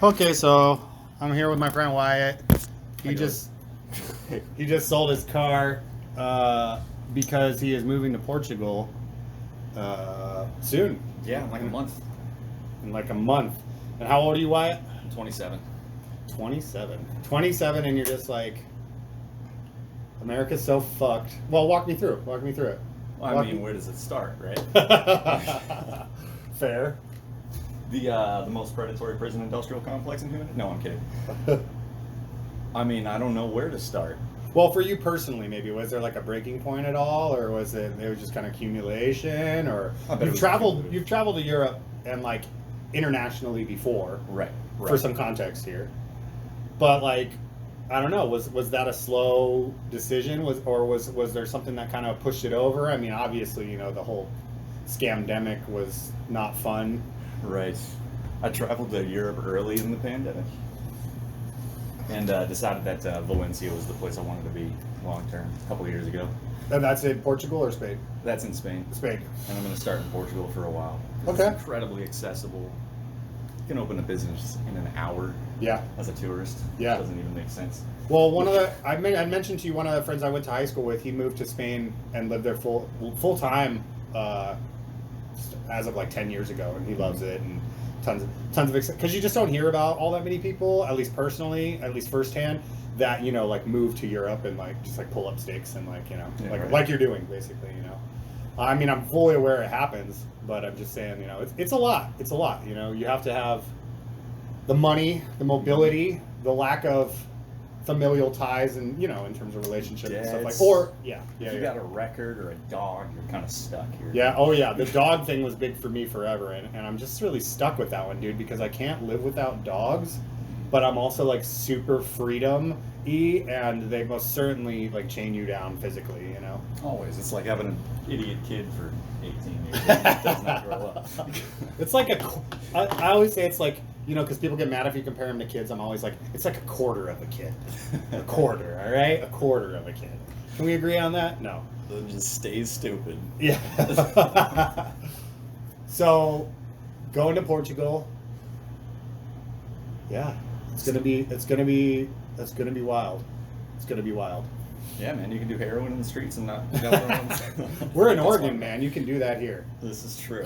Okay, so I'm here with my friend Wyatt. He Hi, just he just sold his car because he is moving to Portugal soon. Yeah, in like a month. In like a month. And how old are you, Wyatt? I'm 27. 27. 27, and you're just like, America's so fucked. Well, walk me through it. Walk me through it. Well, I Walk mean, me- where does it start, right? Fair. The most predatory prison industrial complex in human? No, I'm kidding. I mean, I don't know where to start. Well, for you personally, maybe was there like a breaking point at all, or was it was just kind of accumulation, or I bet it you've was traveled accumulative. you've traveled to Europe and like internationally before Right. for some context here, but like I don't know, was that a slow decision, was there something that kind of pushed it over? I mean, obviously, the whole scamdemic was not fun. Right. I traveled to Europe early in the pandemic and decided that Valencia was the place I wanted to be long term a couple of years ago. And that's in Portugal or Spain? That's in Spain. Spain. And I'm going to start in Portugal for a while. 'Cause Okay. It's incredibly accessible. You can open a business in an hour Yeah. as a tourist. Yeah. It doesn't even make sense. Well, I mentioned to you, one of the friends I went to high school with, he moved to Spain and lived there full time as of like 10 years ago, and he loves it, and tons of because you just don't hear about all that many people, at least personally, at least firsthand, that like move to Europe and like just like pull up stakes and like Yeah, like right. like you're doing basically. I mean, I'm fully aware it happens, but I'm just saying, it's a lot. It's a lot. You have to have the money, the mobility, the lack of familial ties, and in terms of relationships and stuff like. it's- Or If you got a record or a dog, you're kind of stuck here. yeah. Oh yeah. The dog thing was big for me forever, and I'm just really stuck with that one, dude, because I can't live without dogs, but I'm also like super freedom-y, and they most certainly like chain you down physically. Always. It's like having an idiot kid for 18 years that does not grow up. It's like I always say it's like, because people get mad if you compare them to kids. I'm always like, it's like a quarter of a kid. A quarter, all right? A quarter of a kid. Can we agree on that? No. It just stays stupid. Yeah. So, going to Portugal. Yeah. It's gonna be wild. It's gonna be wild. Yeah, man, you can do heroin in the streets and not. We're in Oregon, man. You can do that here. This is true.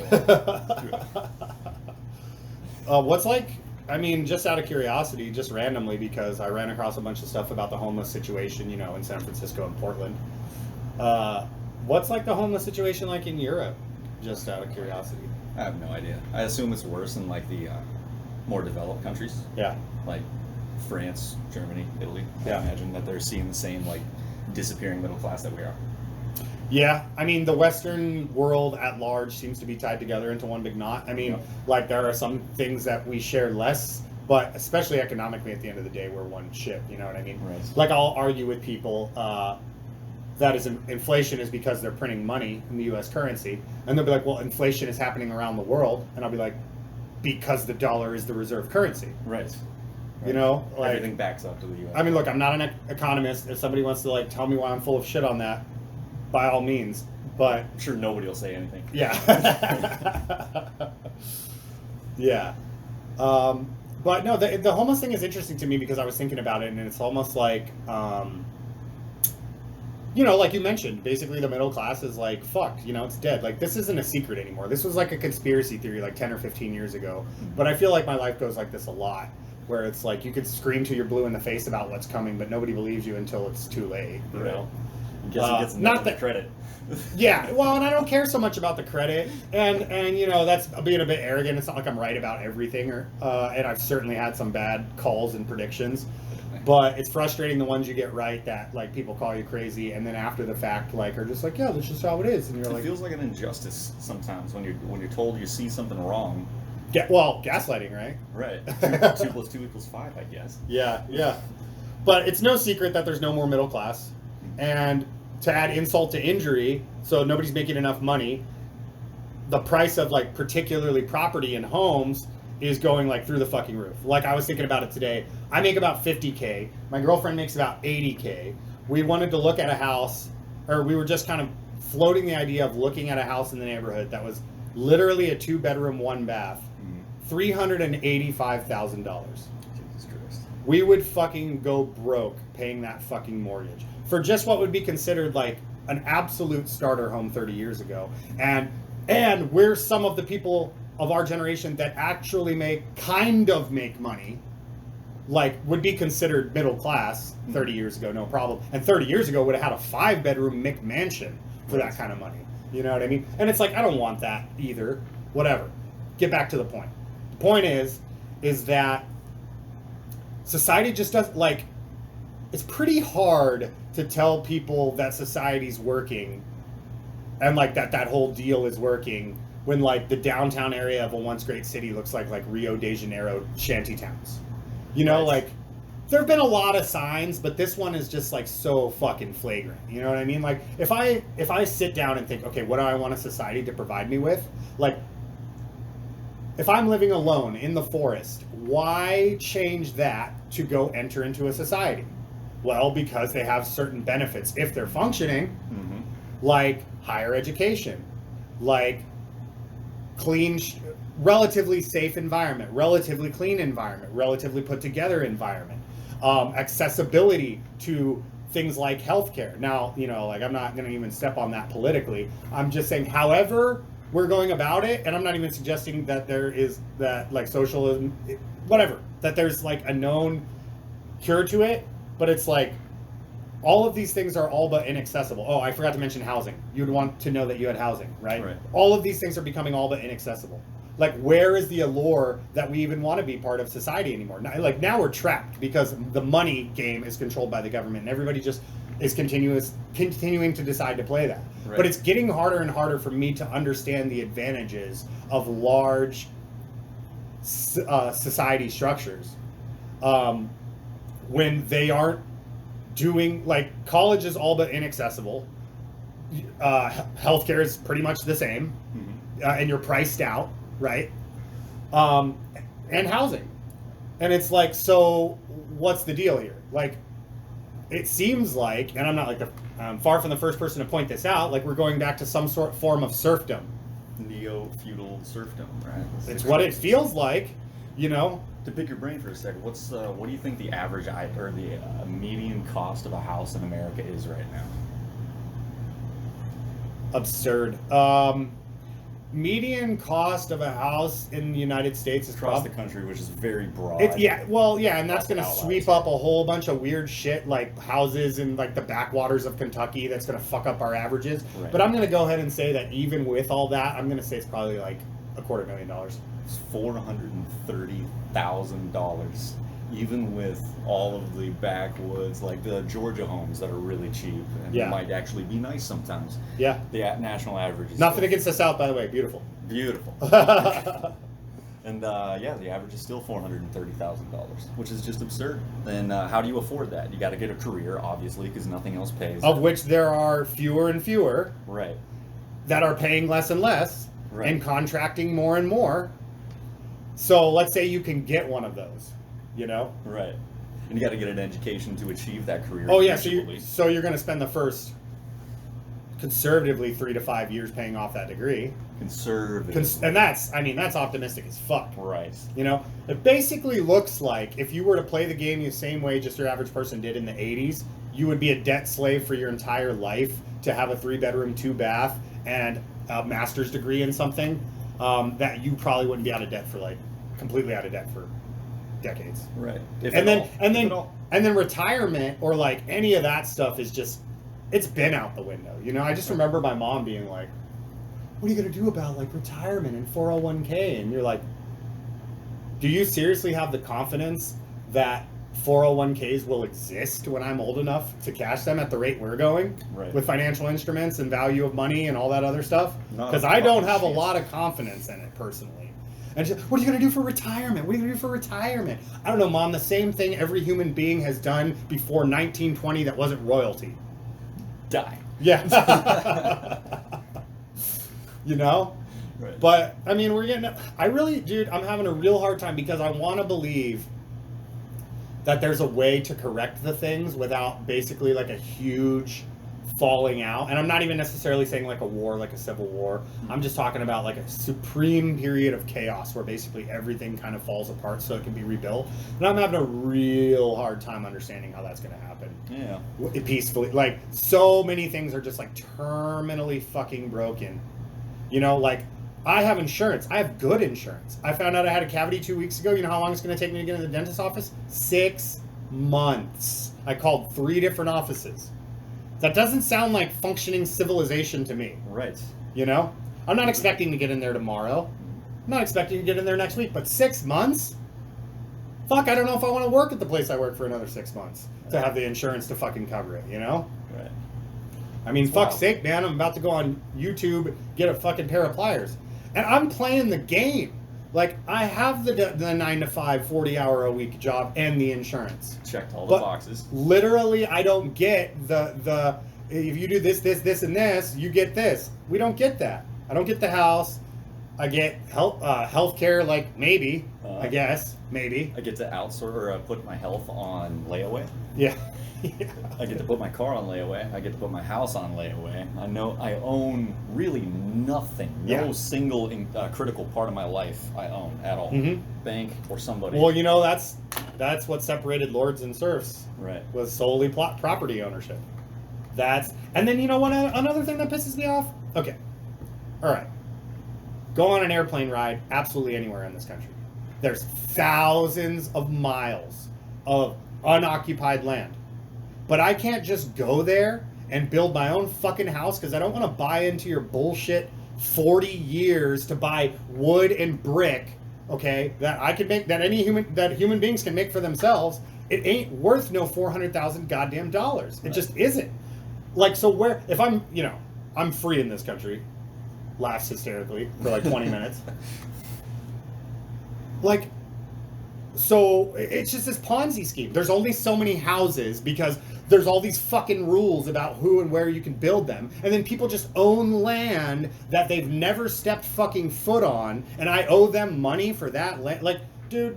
What's like? I mean, just out of curiosity, just randomly, because I ran across a bunch of stuff about the homeless situation, in San Francisco and Portland. What's like the homeless situation like in Europe? Just out of curiosity. I have no idea. I assume it's worse in like the more developed countries, Yeah. like France, Germany, Italy. Yeah. I imagine that they're seeing the same like disappearing middle class that we are. Yeah, I mean, the Western world at large seems to be tied together into one big knot. I mean, Yeah. like, there are some things that we share less, but especially economically, at the end of the day, we're one ship, you know what I mean? Right. Like, I'll argue with people that inflation is because they're printing money in the U.S. currency, and they'll be like, well, inflation is happening around the world, and I'll be like, because the dollar is the reserve currency. Right. Like, Everything backs up to the U.S. I mean, look, I'm not an economist. If somebody wants to, like, tell me why I'm full of shit on that, by all means, but I'm sure nobody will say anything. yeah. Yeah. But no, the homeless thing is interesting to me because I was thinking about it, and it's almost like, like you mentioned, basically the middle class is like, fucked, it's dead. Like, this isn't a secret anymore. This was like a conspiracy theory like 10 or 15 years ago. But I feel like my life goes like this a lot, where it's like you could scream till you're blue in the face about what's coming, but nobody believes you until it's too late, you Right. know? I guess he gets not not the that- credit. Yeah, well, and I don't care so much about the credit, and that's being a bit arrogant. It's not like I'm right about everything, and I've certainly had some bad calls and predictions, but it's frustrating the ones you get right that like people call you crazy, and then after the fact like are just like, yeah, that's just how it is, and you're It like, feels like an injustice sometimes when you're told you see something wrong. gaslighting, right? Right. 2 plus 2 equals 5, I guess. Yeah, but it's no secret that there's no more middle class, and to add insult to injury, so nobody's making enough money. The price of like particularly property and homes is going like through the fucking roof. Like, I was thinking about it today. I make about 50K. My girlfriend makes about 80K. We wanted to look at a house, or we were just kind of floating the idea of looking at a house in the neighborhood that was literally a 2-bedroom, 1-bath $385,000. Jesus Christ. We would fucking go broke paying that fucking mortgage for just what would be considered like an absolute starter home 30 years ago. And we're some of the people of our generation that actually make money, like would be considered middle class 30 years ago, no problem. And 30 years ago would have had a 5-bedroom McMansion for that kind of money. You know what I mean? And it's like, I don't want that either. Whatever. Get back to the point. The point is that society just doesn't, like, it's pretty hard to tell people that society's working and like that whole deal is working when like the downtown area of a once great city looks like Rio de Janeiro shanty towns. You know, like there have been a lot of signs, but this one is just like so fucking flagrant. You know what I mean? Like if I sit down and think, okay, what do I want a society to provide me with? Like if I'm living alone in the forest, why change that to go enter into a society? Well, because they have certain benefits if they're functioning, like higher education, like clean, relatively safe environment, relatively clean environment, relatively put together environment, accessibility to things like healthcare. Now, you know, like I'm not going to even step on that politically. I'm just saying, however we're going about it, and I'm not even suggesting that there is that like socialism, whatever, that there's like a known cure to it, but it's like all of these things are all but inaccessible. Oh, I forgot to mention housing. You'd want to know that you had housing, right? All of these things are becoming all but inaccessible. Like, where is the allure that we even want to be part of society anymore? Now we're trapped because the money game is controlled by the government, and everybody just is continuing to decide to play that. Right. But it's getting harder and harder for me to understand the advantages of large society structures when they aren't doing, like, college is all but inaccessible. Healthcare is pretty much the same, and you're priced out, right? And housing. And it's like, so what's the deal here? Like, it seems like, and I'm not like far from the first person to point this out, like we're going back to some form of serfdom. Neo-feudal serfdom, right? It's what it feels like, you know? To pick your brain for a second, what do you think the average or the median cost of a house in America is right now? Absurd. Median cost of a house in the United States is across the country, which is very broad. And that's going to sweep up a whole bunch of weird shit like houses in like the backwaters of Kentucky. That's going to fuck up our averages. Right. But I'm going to go ahead and say that even with all that, I'm going to say it's probably like $250,000. It's $430,000, even with all of the backwoods, like the Georgia homes that are really cheap and might actually be nice sometimes. Yeah. The national average is nothing against the South, by the way. Beautiful. Beautiful. And the average is still $430,000, which is just absurd. And how do you afford that? You got to get a career, obviously, because nothing else pays. Of which there are fewer and fewer. Right. That are paying less and less, and contracting more and more. So let's say you can get one of those, you know? Right. And you got to get an education to achieve that career. Oh yeah, so you're going to spend the first, conservatively, 3 to 5 years paying off that degree. Conservatively. And that's optimistic as fuck. Right. You know? It basically looks like if you were to play the game the same way just your average person did in the 80s, you would be a debt slave for your entire life to have a 3-bedroom, 2-bath, and a master's degree in something that you probably wouldn't be out of debt for completely out of debt for decades. Right. And then retirement or like any of that stuff is just, it's been out the window. You know, I just remember my mom being like, what are you going to do about like retirement and 401k? And you're like, do you seriously have the confidence that 401ks will exist when I'm old enough to cash them at the rate we're going with financial instruments and value of money and all that other stuff? Because I don't have a lot of confidence in it personally. And she's, what are you going to do for retirement? What are you going to do for retirement? I don't know, Mom. The same thing every human being has done before 1920 that wasn't royalty. Die. Yeah. You know? Right. But, I mean, I'm having a real hard time because I want to believe that there's a way to correct the things without basically like a huge falling out, and I'm not even necessarily saying like a war, like a civil war. I'm just talking about like a supreme period of chaos where basically everything kind of falls apart so it can be rebuilt. And I'm having a real hard time understanding how that's going to happen. Yeah. Peacefully. Like, so many things are just like terminally fucking broken. You know, like, I have insurance. I have good insurance. I found out I had a cavity 2 weeks ago. You know how long it's going to take me to get in the dentist's office? 6 months. I called 3 different offices. That doesn't sound like functioning civilization to me. Right. You know? I'm not expecting to get in there tomorrow. I'm not expecting to get in there next week. But 6 months? Fuck, I don't know if I want to work at the place I work for another 6 months to have the insurance to fucking cover it, you know? Right. I mean, fuck's sake, man. I'm about to go on YouTube, get a fucking pair of pliers. And I'm playing the game. Like, I have the 9 to 5, 40-hour-a-week job and the insurance. Checked all the boxes. Literally, I don't get the if you do this, and this, you get this. We don't get that. I don't get the house. I get healthcare, like, maybe, I guess, maybe. I get to outsource or put my health on layaway. Yeah. I get to put my car on layaway. I get to put my house on layaway. I know I own really nothing. No single critical part of my life I own at all. Bank or somebody. Well, you know, that's what separated lords and serfs. Right. Was solely property ownership. And then, you know what? Another thing that pisses me off. Okay. All right. Go on an airplane ride absolutely anywhere in this country. There's thousands of miles of unoccupied land. But I can't just go there and build my own fucking house because I don't want to buy into your bullshit 40 years to buy wood and brick, okay, that I can make, that human beings can make for themselves. It ain't worth no $400,000 goddamn dollars. It just isn't. Like, so where, if I'm, you know, I'm free in this country, laughs hysterically for like 20 minutes. Like, so it's just this Ponzi scheme. There's only so many houses because there's all these fucking rules about who and where you can build them. And then people just own land that they've never stepped fucking foot on. And I owe them money for that land. Like, dude,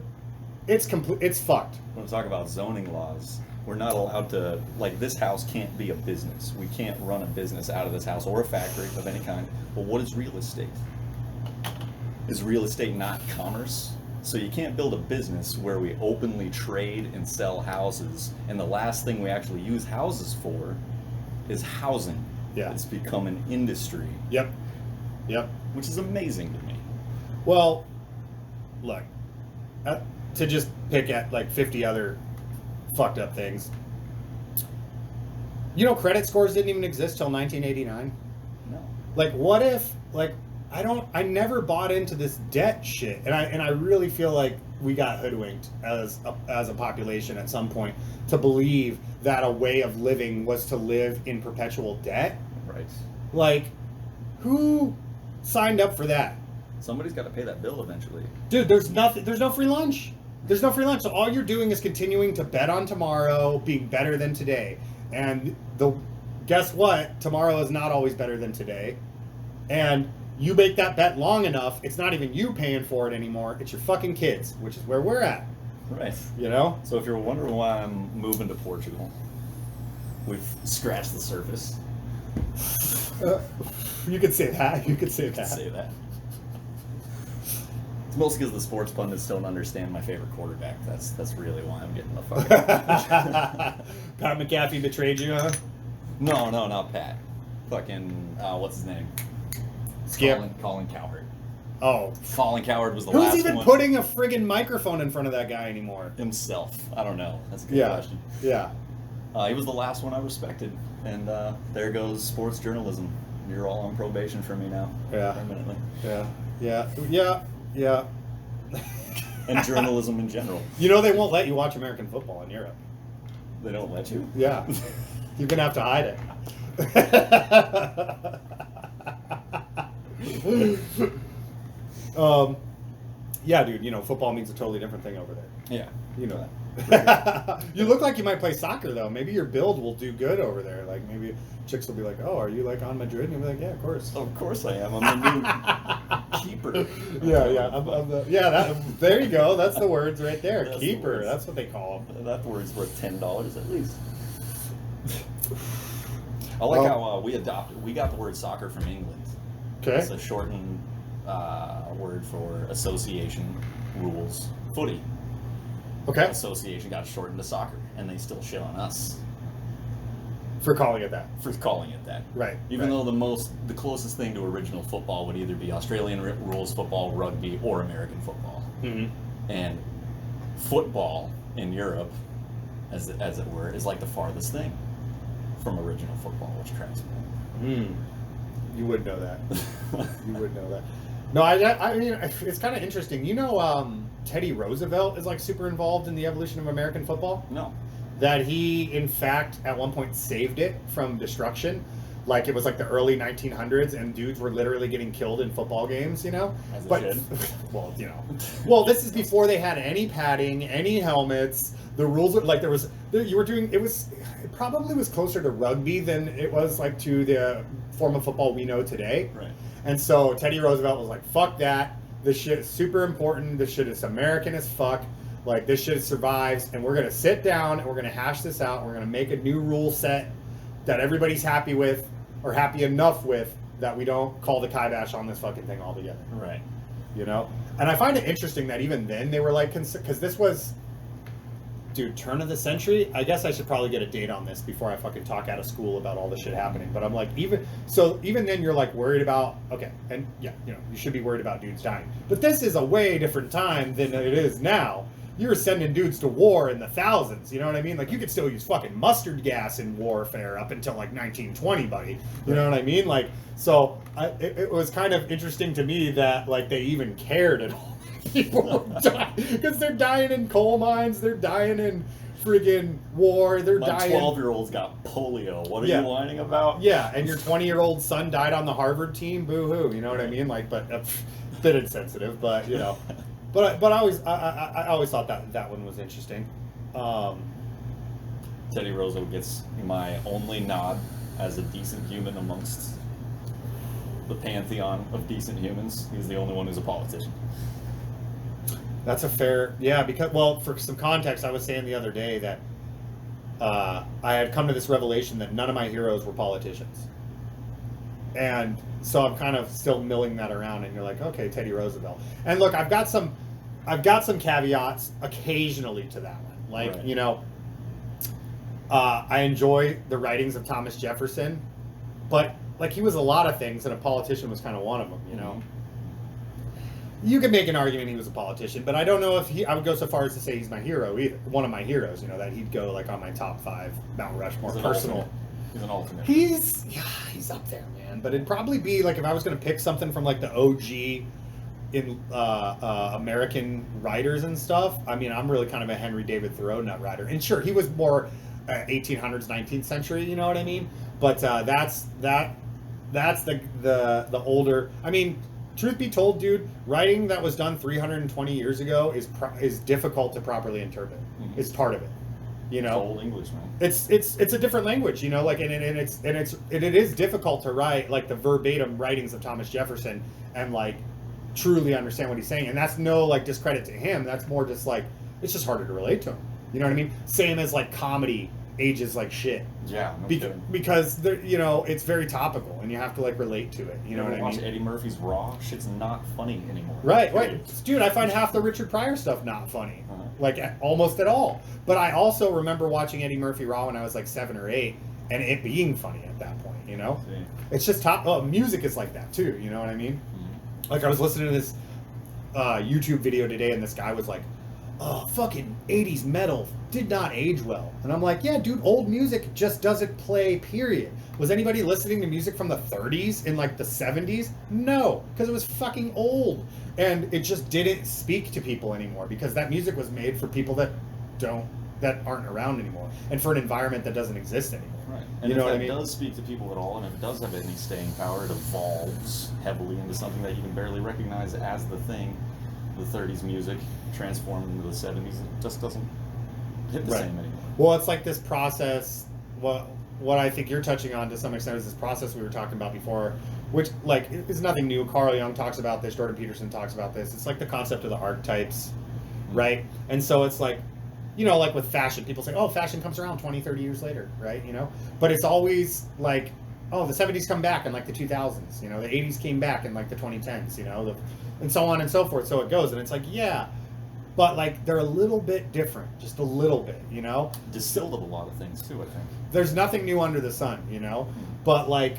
it's fucked. When we talk about zoning laws, we're not allowed to, like, this house can't be a business. We can't run a business out of this house or a factory of any kind. But what is real estate? Is real estate not commerce? So you can't build a business where we openly trade and sell houses, and the last thing we actually use houses for is housing. Yeah. It's become an industry. Yep. Which is amazing to me. Well, look, to just pick at like 50 other fucked up things. You know, credit scores didn't even exist till 1989. No. Like, what if, like, I never bought into this debt shit, and I really feel like we got hoodwinked as a population at some point to believe that a way of living was to live in perpetual debt. Right. Like, who signed up for that? Somebody's got to pay that bill eventually. Dude, there's no free lunch. There's no free lunch. So all you're doing is continuing to bet on tomorrow being better than today. And guess what? Tomorrow is not always better than today. And you make that bet long enough, it's not even you paying for it anymore. It's your fucking kids, which is where we're at. Right. You know? So if you're wondering why I'm moving to Portugal, we've scratched the surface. You could say that. You could say that. Say that. It's mostly because the sports pundits don't understand my favorite quarterback. That's really why I'm getting the fuck out. Pat McAfee betrayed you, huh? No, not Pat. Fucking, what's his name? Skip. Colin Cowherd. Oh. Colin Cowherd was the last one. Who's even putting a friggin' microphone in front of that guy anymore? Himself. I don't know. That's a good question. Yeah. He was the last one I respected. And there goes sports journalism. You're all on probation for me now. Yeah. Permanently. Yeah. And journalism in general. You know they won't let you watch American football in Europe. They don't let you? Yeah. You're going to have to hide it. Yeah, dude, you know, football means a totally different thing over there. Yeah. You know that. You look like you might play soccer, though. Maybe your build will do good over there. Like, maybe chicks will be like, oh, are you, like, on Madrid? And you'll be like, yeah, of course. Of course I am. I'm the new keeper. Yeah. There you go. That's the words right there. That's Keeper. the That's what they call them. That word's worth $10 at least. I like how we got the word soccer from England. Okay. It's a shortened word for association rules. Footy. Okay. Association got shortened to soccer, and they still shit on us For calling it that. for calling it that. Right. Even right. though the closest thing to original football would either be Australian rules football, rugby, or American football. Mm-hmm. And football in Europe, as it were, is like the farthest thing from original football, which cracks me up. You would know that. You would know that. No, I mean, it's kind of interesting. You know, Teddy Roosevelt is like super involved in the evolution of American football. No. That he, in fact, at one point saved it from destruction. Like it was like the early 1900s, and dudes were literally getting killed in football games. You know, As it but should. well, you know, well, this is before they had any padding, any helmets. The rules were like it probably was closer to rugby than it was like to the form of football we know today. Right. And so Teddy Roosevelt was like, fuck that. This shit is super important. This shit is American as fuck. Like, this shit survives. And we're going to sit down and we're going to hash this out. We're going to make a new rule set that everybody's happy with or happy enough with that we don't call the kibosh on this fucking thing altogether. Right. You know? And I find it interesting that even then they were like, because this was, dude, turn of the century. I guess I should probably get a date on this before I fucking talk out of school about all this shit happening. But I'm like, even then you're like worried about, okay, and yeah, you know, you should be worried about dudes dying. But this is a way different time than it is now. You were sending dudes to war in the thousands, you know what I mean? Like, you could still use fucking mustard gas in warfare up until like 1920, buddy. You know what I mean? Like, so it was kind of interesting to me that like they even cared at all. People were dying because they're dying in coal mines, they're dying in friggin' war, they're dying. My 12-year-old's got polio. What are you whining about? Yeah, and your 20-year-old son died on the Harvard team. Boo-hoo, you know what I mean? Like, but a bit insensitive, but you know. But I always thought that one was interesting. Teddy Roosevelt gets my only nod as a decent human amongst the pantheon of decent humans. He's the only one who's a politician. That's a fair, yeah, because, well, for some context, I was saying the other day that I had come to this revelation that none of my heroes were politicians. And so I'm kind of still milling that around, and you're like, okay, Teddy Roosevelt. And look, I've got some caveats occasionally to that one. Like, right. You know, I enjoy the writings of Thomas Jefferson, but like he was a lot of things, and a politician was kind of one of them, you know. You could make an argument he was a politician, but I don't know if I would go so far as to say he's my hero either. One of my heroes, you know, that he'd go like on my top 5 Mount Rushmore personal. He's an alternate. He's up there, man. But it'd probably be like if I was going to pick something from like the OG in American writers and stuff. I mean, I'm really kind of a Henry David Thoreau nut writer, and sure, he was more 1800s, 19th century. You know what I mean? But that's the older. I mean. Truth be told, dude, writing that was done 320 years ago is difficult to properly interpret. Mm-hmm. It's part of it, you know. It's old English, man. It's a different language, you know. Like, and it is difficult to write like the verbatim writings of Thomas Jefferson and like truly understand what he's saying. And that's no like discredit to him. That's more just like it's just harder to relate to him. You know what I mean? Same as like comedy ages like shit. Yeah, no kidding. Because you know it's very topical and you have to like relate to it. You know what I mean? Watch Eddie Murphy's Raw. Shit's not funny anymore. Right. Dude, I find half the Richard Pryor stuff not funny, like almost at all. But I also remember watching Eddie Murphy Raw when I was like 7 or 8, and it being funny at that point. You know, it's just music is like that too. You know what I mean? Mm-hmm. Like I was listening to this YouTube video today, and this guy was like, "Oh, fucking 80s metal did not age well." And I'm like, yeah, dude, old music just doesn't play, period. Was anybody listening to music from the 30s in like the 70s? No, because it was fucking old. And it just didn't speak to people anymore because that music was made for people that aren't around anymore and for an environment that doesn't exist anymore. Right. And you know what I mean? It does speak to people at all, and if it does have any staying power, it evolves heavily into something that you can barely recognize as the thing. The 30s music transformed into the 70s, it just doesn't hit the same anymore. Well, it's like this process. What I think you're touching on to some extent is this process we were talking about before, which like is nothing new. Carl Jung talks about this. Jordan Peterson talks about this. It's like the concept of the archetypes, right? And so it's like you know, like with fashion, people say, oh, fashion comes around 20, 30 years later, right? You know, but it's always like, oh, the 70s come back in like the 2000s, you know, the 80s came back in like the 2010s, you know, and so on and so forth. So it goes, and it's like, yeah, but like they're a little bit different, just a little bit, you know. Distilled of a lot of things too, I think. There's nothing new under the sun, you know, but like,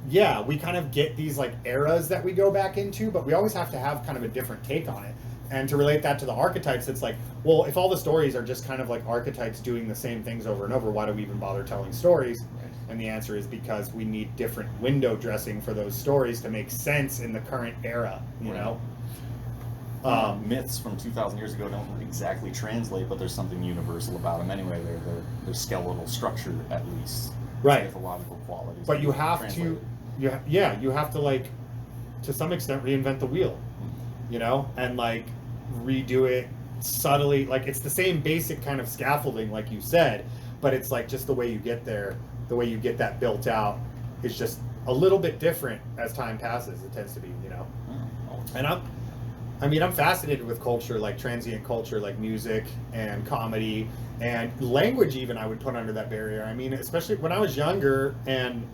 yeah, we kind of get these like eras that we go back into, but we always have to have kind of a different take on it. And to relate that to the archetypes, it's like, well, if all the stories are just kind of like archetypes doing the same things over and over, why do we even bother telling stories? Right. And the answer is because we need different window dressing for those stories to make sense in the current era, you Right. know? Myths from 2,000 years ago don't exactly translate, but there's something universal about them anyway. Their skeletal structure, at least. Right. Mythological qualities. But you have translated. to, you have to like, to some extent, reinvent the wheel, you know? And like, redo it subtly. Like, it's the same basic kind of scaffolding, like you said, but it's like just the way you get there, the way you get that built out is just a little bit different as time passes. It tends to be, you know? And I'm fascinated with culture, like transient culture, like music and comedy and language even I would put under that barrier. I mean, especially when I was younger, and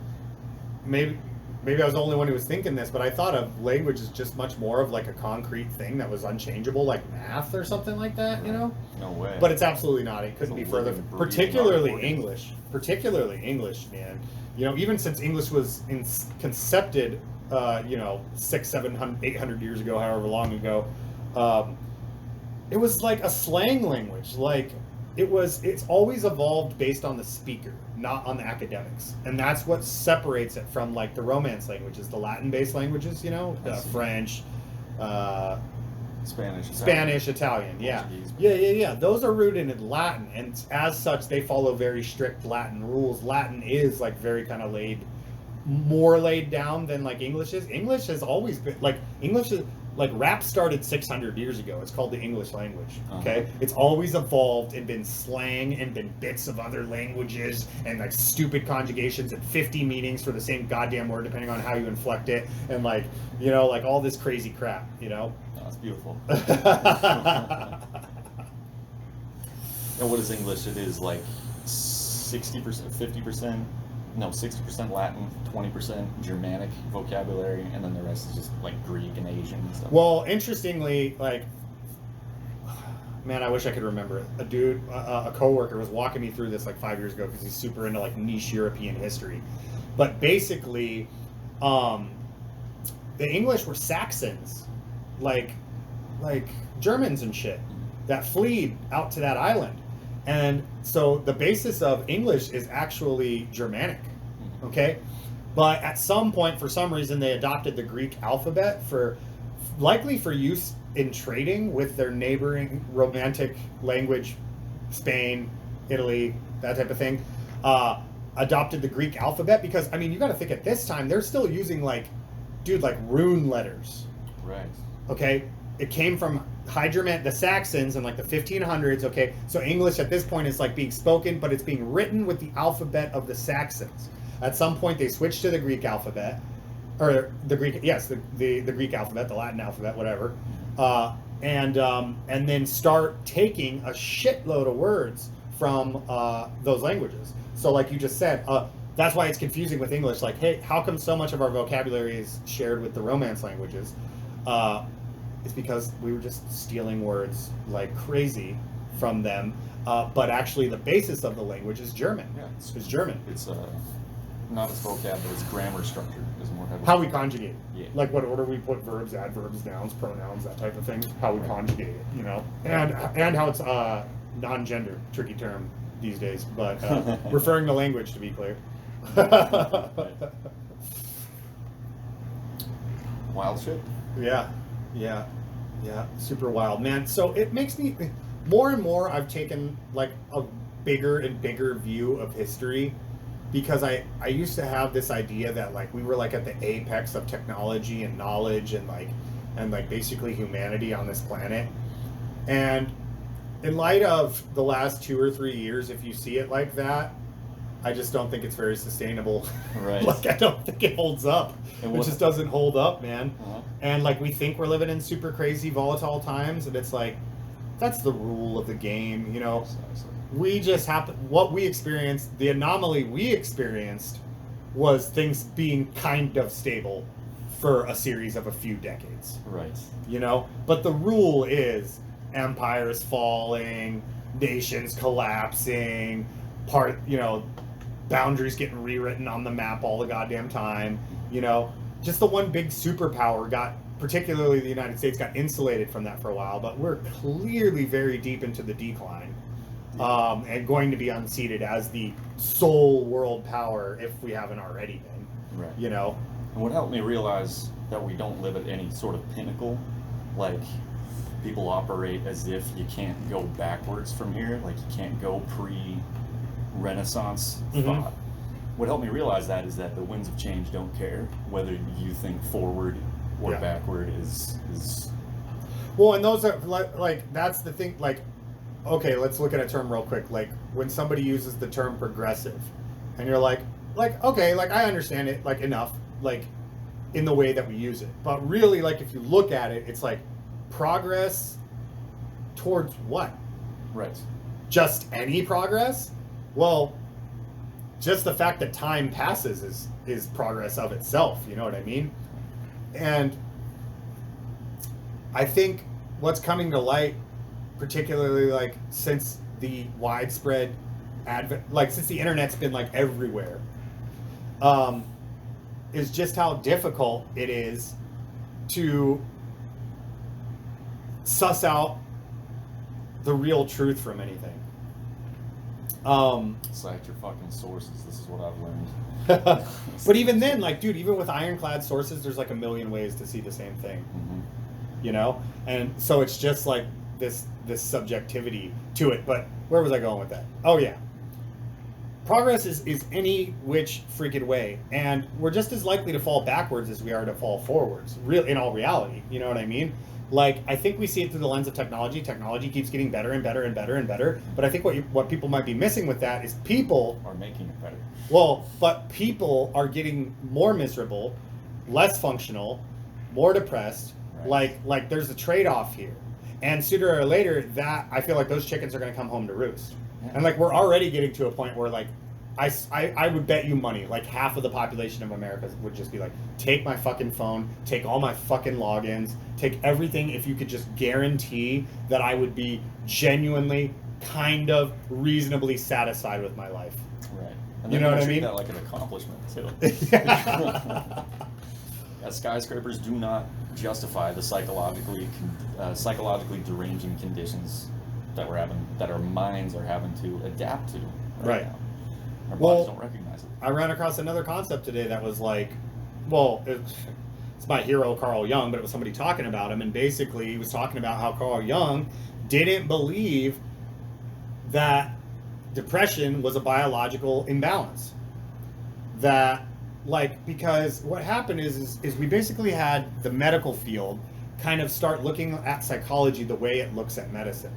maybe I was the only one who was thinking this, but I thought of language as just much more of like a concrete thing that was unchangeable, like math or something like that, you know? No way. But it's absolutely not. It couldn't be It's a further. living, breathing Particularly organism. English, man. You know, even since English was concepted, you know, 600, 700, 800 years ago, however long ago, it was like a slang language. Like it's always evolved based on the speaker, not on the academics, and that's what separates it from like the Romance languages, the Latin-based languages. You know, French, Spanish, Italian. Yeah, Portuguese. yeah. Those are rooted in Latin, and as such, they follow very strict Latin rules. Latin is like very kind of more laid down than like English is. English has always been like like rap started 600 years ago. It's called the English language. Okay, It's always evolved and been slang and been bits of other languages and like stupid conjugations and 50 meanings for the same goddamn word depending on how you inflect it, and like, you know, like all this crazy crap, you know. That's beautiful. And what is English? It is like 60%, 50%, no, 60% Latin, 20% Germanic vocabulary, and then the rest is just like Greek and Asian and stuff. Well, interestingly, like, man, I wish I could remember it. A coworker was walking me through this like 5 years ago because he's super into like niche European history. But basically, the English were Saxons, like Germans and shit, that fled out to that island. And so the basis of English is actually Germanic, okay? But at some point, for some reason, they adopted the Greek alphabet likely for use in trading with their neighboring Romantic language, Spain, Italy, that type of thing. Adopted the Greek alphabet because, I mean, you got to think at this time, they're still using like rune letters. Right. Okay? It came from High German, the Saxons in like the 1500s, okay? So English at this point is like being spoken, but it's being written with the alphabet of the Saxons. At some point they switched to the Greek alphabet, or the Greek Greek alphabet, the Latin alphabet, whatever. And then start taking a shitload of words from those languages. So like you just said, that's why it's confusing with English. Like, hey, how come so much of our vocabulary is shared with the Romance languages? It's because we were just stealing words like crazy from them. But actually the basis of the language is German. Yeah, it's German. It's not its vocab, but its grammar structure is more heavy. How we conjugate. Yeah. Like what order we put verbs, adverbs, nouns, pronouns, that type of thing. How we conjugate it, you know. And how it's non-gender, tricky term these days, but referring to language, to be clear. Wild shit. Yeah, super wild, man. So it makes me, more and more I've taken like a bigger and bigger view of history, because I used to have this idea that like we were like at the apex of technology and knowledge and like basically humanity on this planet. And in light of the last 2 or 3 years, if you see it like that, I just don't think it's very sustainable. Right. Like, I don't think it holds up. It just doesn't hold up, man. Uh-huh. And like we think we're living in super crazy volatile times, and it's like, that's the rule of the game, you know. Precisely. We just happen, what we experienced, the anomaly we experienced was things being kind of stable for a series of a few decades, Right. you know. But the rule is empires falling, nations collapsing, boundaries getting rewritten on the map all the goddamn time, you know. Just the one big superpower got, particularly the United States, got insulated from that for a while, but we're clearly very deep into the decline, and going to be unseated as the sole world power if we haven't already been, Right. you know. And what helped me realize that we don't live at any sort of pinnacle, like people operate as if you can't go backwards from here, like you can't go pre-Renaissance thought. What helped me realize that is that the winds of change don't care whether you think forward or Yeah. backward is Well, and those are like that's the thing. Like, okay, let's look at a term real quick. Like when somebody uses the term progressive, and you're like okay, like I understand it, like enough, like in the way that we use it. But really, like if you look at it, it's like progress towards what? right. Just any progress? Well, just the fact that time passes is progress of itself. You know what I mean? And I think what's coming to light, particularly like since the widespread advent, like since the internet's been like everywhere, is just how difficult it is to suss out the real truth from anything. Cite your fucking sources. This is what I've learned. But even then, like, dude, even with ironclad sources, there's like a million ways to see the same thing, Mm-hmm. you know? And so it's just like this subjectivity to it. But where was I going with that? Oh, yeah. Progress is any which freaking way. And we're just as likely to fall backwards as we are to fall forwards, in all reality. You know what I mean? Like, I think we see it through the lens of technology. Technology keeps getting better and better and better and better. But I think what people might be missing with that is people Are making it better. well, but people are getting more miserable, less functional, more depressed. Right. Like there's a trade-off here. And sooner or later, that I feel like those chickens are going to come home to roost. Yeah. And like we're already getting to a point where like I would bet you money, like half of the population of America would just be like, take my fucking phone, take all my fucking logins, take everything, if you could just guarantee that I would be genuinely kind of reasonably satisfied with my life. Right. And You they're know gonna what I treat mean? that like an accomplishment too. Yeah. Yeah, skyscrapers do not justify the psychologically deranging conditions that we're having, that our minds are having to adapt to Right. now. Our Well, bodies don't recognize it. I ran across another concept today that was like, well, it's my hero Carl Jung, but it was somebody talking about him, and basically he was talking about how Carl Jung didn't believe that depression was a biological imbalance. That, like, because what happened is we basically had the medical field kind of start looking at psychology the way it looks at medicine.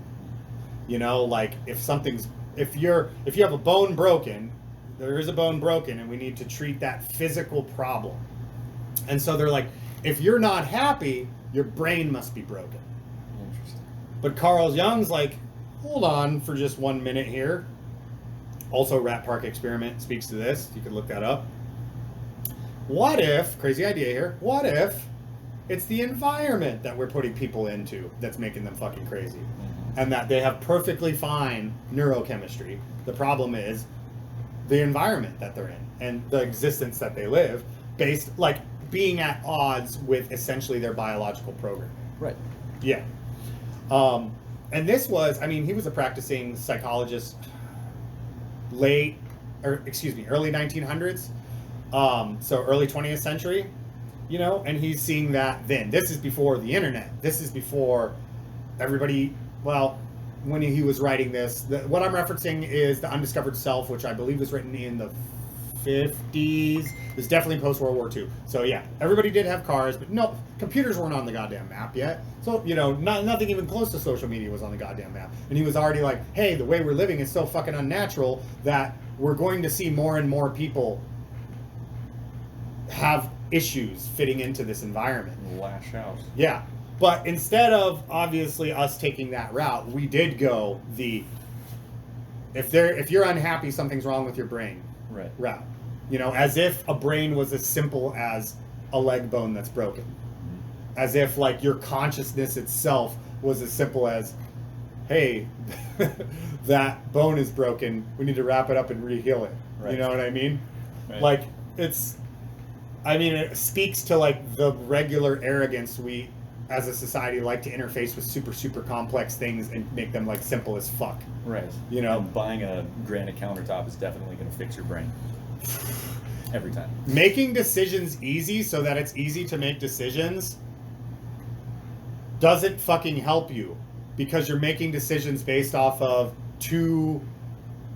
You know, like if you have a bone broken, there is a bone broken, and we need to treat that physical problem. And so they're like, if you're not happy, your brain must be broken. Interesting. But Carl Jung's like, hold on for just 1 minute here. Also, Rat Park Experiment speaks to this. You could look that up. What if, crazy idea here, what if it's the environment that we're putting people into that's making them fucking crazy? And that they have perfectly fine neurochemistry. The problem is the environment that they're in and the existence that they live, based, like, being at odds with essentially their biological programming. Right. Yeah. And this was, I mean, he was a practicing psychologist early 1900s. So early 20th century, you know, and he's seeing that then. This is before the internet. This is before everybody, well, when he was writing this, what I'm referencing is The Undiscovered Self, which I believe was written in the 50s. It's definitely post-World War II. So yeah, everybody did have cars, but no, computers weren't on the goddamn map yet. So, you know, nothing even close to social media was on the goddamn map. And he was already like, hey, the way we're living is so fucking unnatural that we're going to see more and more people have issues fitting into this environment. Lash out. Yeah. But instead of obviously us taking that route, we did go the if you're unhappy, something's wrong with your brain Right. route. You know, as if a brain was as simple as a leg bone that's broken. As if like your consciousness itself was as simple as, hey, that bone is broken. We need to wrap it up and re-heal it. Right. You know what I mean? Right. Like it speaks to like the regular arrogance we as a society like to interface with super complex things and make them like simple as fuck. Right. You know, buying a granite countertop is definitely going to fix your brain. Every time. Making decisions easy so that it's easy to make decisions doesn't fucking help you, because you're making decisions based off of too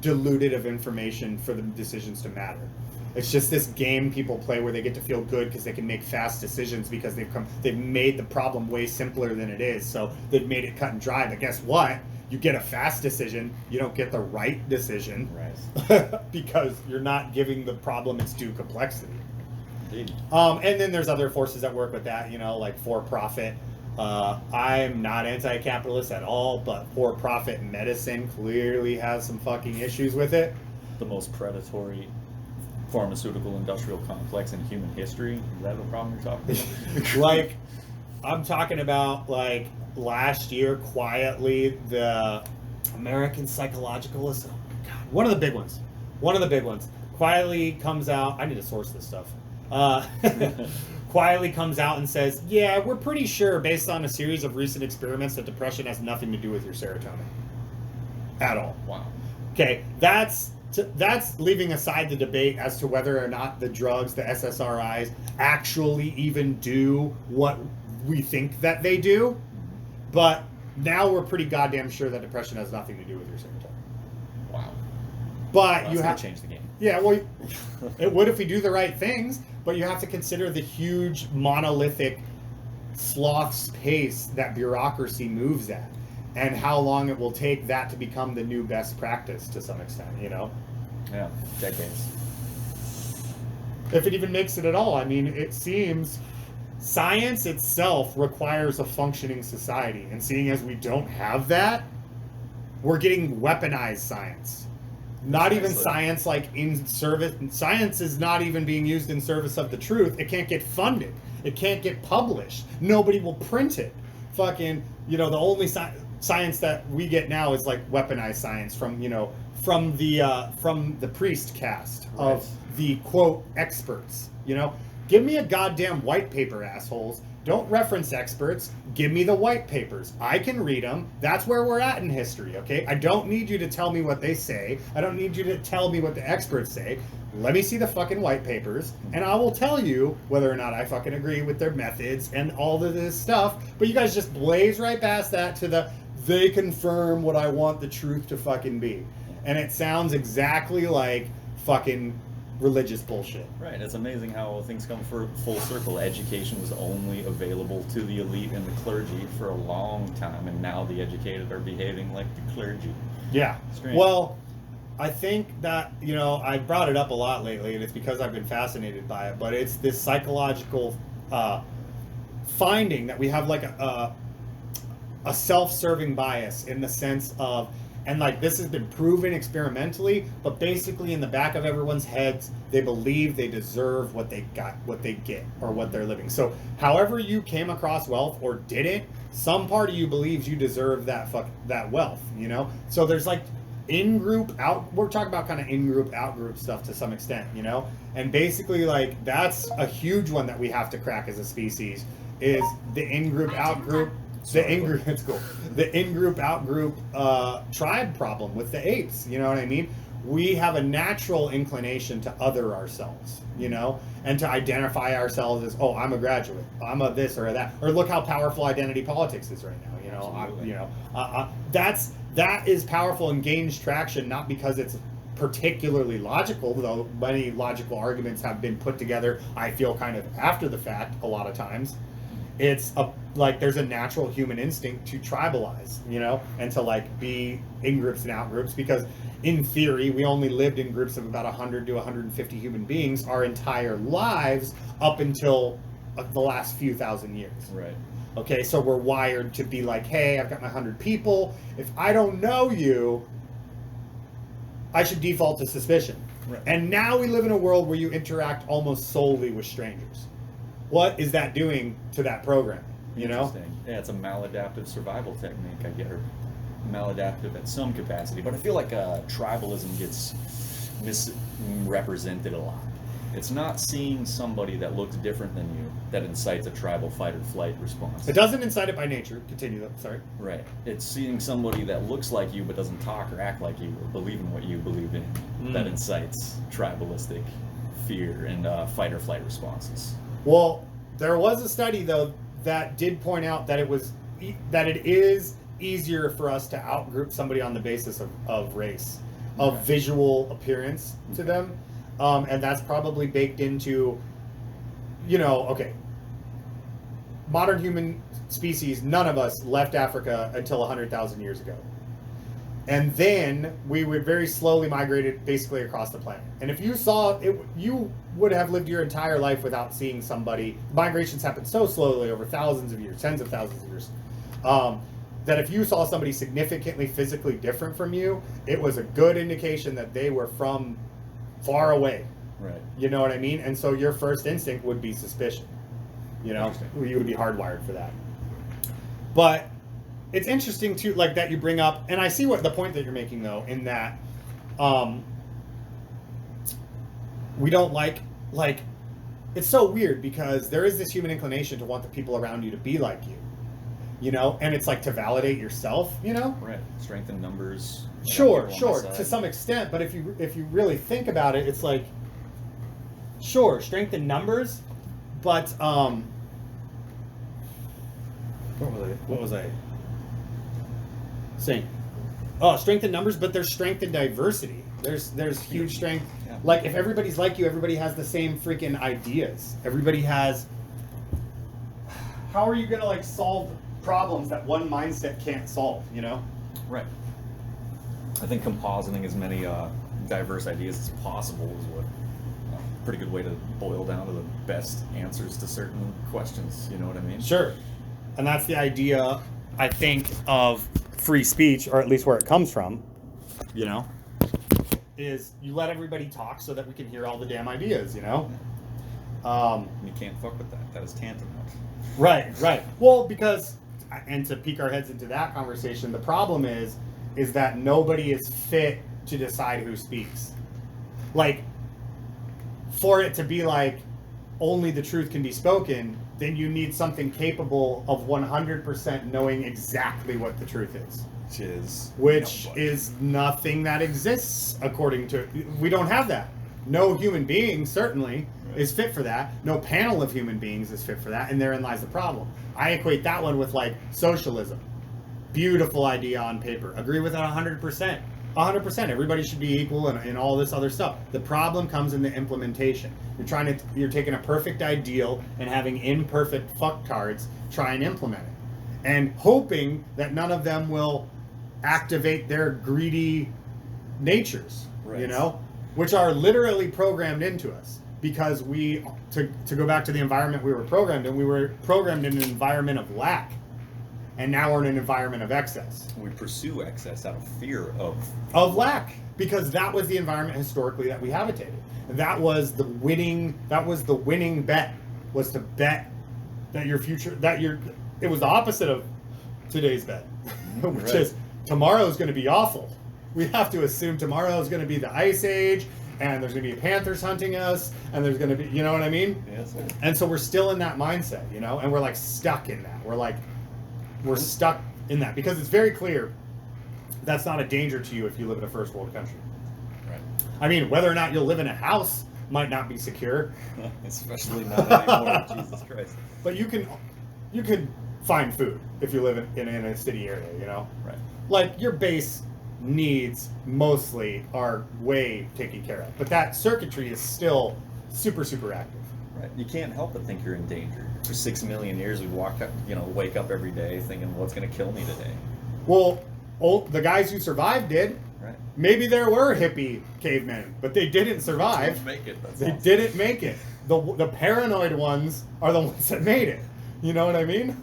diluted of information for the decisions to matter. It's just this game people play where they get to feel good because they can make fast decisions because they've made the problem way simpler than it is. So they've made it cut and dry. But guess what? You get a fast decision, you don't get the right decision. Right. Because you're not giving the problem its due complexity. Indeed. And then there's other forces that work with that, you know, like for-profit. I'm not anti-capitalist at all, but for-profit medicine clearly has some fucking issues with it. The most predatory pharmaceutical industrial complex in human history. Is that the problem you're talking about? Like, I'm talking about, like, last year, quietly, the American Psychological Association, one of the big ones, quietly comes out, I need to source this stuff, quietly comes out and says, yeah, we're pretty sure, based on a series of recent experiments, that depression has nothing to do with your serotonin. At all. Wow. Okay, that's leaving aside the debate as to whether or not the drugs, the SSRIs, actually even do what we think that they do. But now we're pretty goddamn sure that depression has nothing to do with your serotonin. Wow. But Well, you have to change the game. Yeah, well, it would if we do the right things, but you have to consider the huge monolithic sloth's pace that bureaucracy moves at, and how long it will take that to become the new best practice to some extent, you know? Yeah, decades. If it even makes it at all. I mean, it seems science itself requires a functioning society, and seeing as we don't have that, we're getting weaponized science. Not even science like in service. Science is not even being used in service of the truth. It can't get funded. It can't get published. Nobody will print it. Fucking, you know, the only science that we get now is like weaponized science from, you know, from the priest caste of the quote experts. You know, give me a goddamn white paper, assholes. Don't reference experts. Give me the white papers. I can read them. That's where we're at in history, okay? I don't need you to tell me what they say. I don't need you to tell me what the experts say. Let me see the fucking white papers, and I will tell you whether or not I fucking agree with their methods and all of this stuff. But you guys just blaze right past that to the, they confirm what I want the truth to fucking be. And it sounds exactly like fucking religious bullshit. Right. It's amazing how things come full circle. Education was only available to the elite and the clergy for a long time, and now the educated are behaving like the clergy. Yeah. Strange. Well, I think that, you know, I brought it up a lot lately, and it's because I've been fascinated by it, but it's this psychological finding that we have like a self-serving bias in the sense of, and like this has been proven experimentally, but basically in the back of everyone's heads, they believe they deserve what they got, what they get, or what they're living. So however you came across wealth or didn't, some part of you believes you deserve that wealth, you know? So there's like in-group, we're talking about kind of in-group, out-group stuff to some extent, you know? And basically like that's a huge one that we have to crack as a species, is the in-group, out-group. The in-group, it's cool. The in-group, out-group tribe problem with the apes. You know what I mean? We have a natural inclination to other ourselves, you know, and to identify ourselves as, oh, I'm a graduate, I'm a this or a that, or look how powerful identity politics is right now. You know, that is powerful and gains traction not because it's particularly logical, though many logical arguments have been put together. I feel kind of after the fact a lot of times. It's like there's a natural human instinct to tribalize, you know, and to like be in groups and out groups, because in theory we only lived in groups of about 100 to 150 human beings our entire lives up until the last few thousand years. Right. Okay, so we're wired to be like, hey, I've got my 100 people. If I don't know you, I should default to suspicion. Right. And now we live in a world where you interact almost solely with strangers. What is that doing to that program? You know? Interesting. Yeah, it's a maladaptive survival technique. I get her. Maladaptive at some capacity, but I feel like tribalism gets misrepresented a lot. It's not seeing somebody that looks different than you that incites a tribal fight or flight response. It doesn't incite it by nature. Continue though. Sorry. Right. It's seeing somebody that looks like you but doesn't talk or act like you or believe in what you believe in that incites tribalistic fear and fight or flight responses. Well, there was a study though that did point out that it is easier for us to outgroup somebody on the basis of race, of visual appearance to them. And that's probably baked into, modern human species, none of us left Africa until 100,000 years ago. And then we would very slowly migrated basically across the planet. And if you saw it, you would have lived your entire life without seeing somebody. Migrations happen so slowly over thousands of years, tens of thousands of years, that if you saw somebody significantly physically different from you, it was a good indication that they were from far away. Right. You know what I mean? And so your first instinct would be suspicion. You would be hardwired for that. But it's interesting too, like that you bring up, and I see what the point that you're making though, in that we don't like it's so weird because there is this human inclination to want the people around you to be like you, and it's like to validate yourself, Right. Strength in numbers. Sure, to some extent, but if you really think about it, it's like, sure, strength in numbers, but what was I saying? Oh, strength in numbers, but there's strength in diversity. There's huge strength. Yeah. Like if everybody's like you, everybody has the same freaking ideas. Everybody has. How are you gonna solve problems that one mindset can't solve? Right. I think compositing as many diverse ideas as possible is what a pretty good way to boil down to the best answers to certain questions. You know what I mean? Sure. And that's the idea, I think, of free speech, or at least where it comes from, is you let everybody talk so that we can hear all the damn ideas, You can't fuck with that. That is tantamount. Right. Well, because, and to peek our heads into that conversation, the problem is that nobody is fit to decide who speaks. For it to be only the truth can be spoken, then you need something capable of 100% knowing exactly what the truth is. Which is nothing that exists according to... We don't have that. No human being, certainly, is fit for that. No panel of human beings is fit for that, and therein lies the problem. I equate that one with socialism. Beautiful idea on paper. Agree with it 100%. 100%. Everybody should be equal and all this other stuff. The problem comes in the implementation. You're taking a perfect ideal and having imperfect fucktards try and implement it. And hoping that none of them will activate their greedy natures, which are literally programmed into us. Because to go back to the environment we were programmed in an environment of lack. And now we're in an environment of excess. We pursue excess out of fear of lack, because that was the environment historically that we habitated. And that was the winning bet, was to bet that it was the opposite of today's bet, which is tomorrow's going to be awful. We have to assume tomorrow is going to be the ice age, and there's going to be panthers hunting us, and there's going to be, you know what I mean? Yes. And so we're still in that mindset, and we're stuck in that. We're stuck in that because it's very clear that's not a danger to you if you live in a first world country. Right. I mean, whether or not you'll live in a house might not be secure. Especially not anymore. Jesus Christ. But you can find food if you live in a city area, Right. Your base needs mostly are way taken care of. But that circuitry is still super, super active. Right. You can't help but think you're in danger. For 6 million years, we wake up every day thinking, what's going to kill me today? Well, the guys who survived did. Right. Maybe there were hippie cavemen, but they didn't survive. Didn't make it. That's They awesome. didn't make it. The paranoid ones are the ones that made it. You know what I mean?